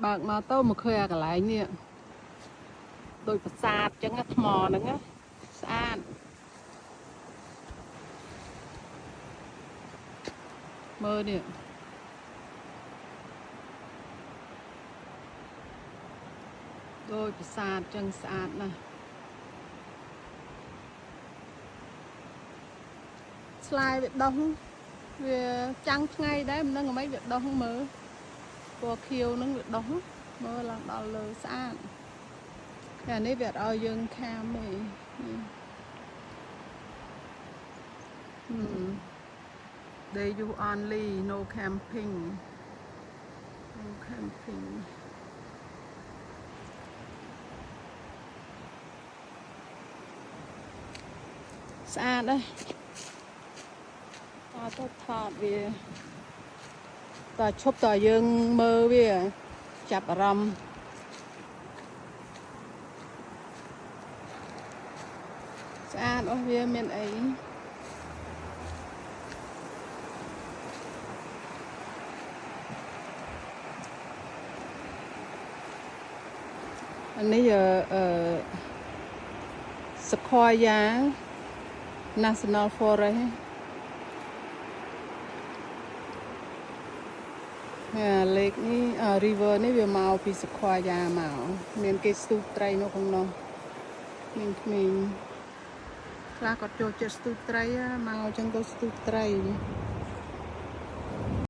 បើកមកទៅមកឃើញអាកន្លែងនេះដូចប្រាសាទចឹងថ្មហ្នឹងស្អាតមើលនេះដូចប្រាសាទចឹងស្អាតណាស់ស្លាយវាដុះវាចាំងថ្ងៃដែរមិនដឹងអ្វីវាដុះមើលពណ៌ខៀវហ្នឹងវាដុះមើលឡើងដល់លើស្អាតតែនេះវាអត់ឲ្យយើងខាមទេThey use only no camping ស្អាតដែរទៅថតវាតើឈប់តើយើងមើលវាចាប់អារម្មណ៍ស្អាតអស់វាមានអីអានេះSequoia National Forest លេខនេះriver នេះវាមកពី Sequoia មកមានគេស្ទូចត្រីនៅក្នុងនោះក្មេងខ្លះគាត់ចូលចិត្តស្ទូចត្រីមកអញ្ចឹងទៅស្ទូចត្រី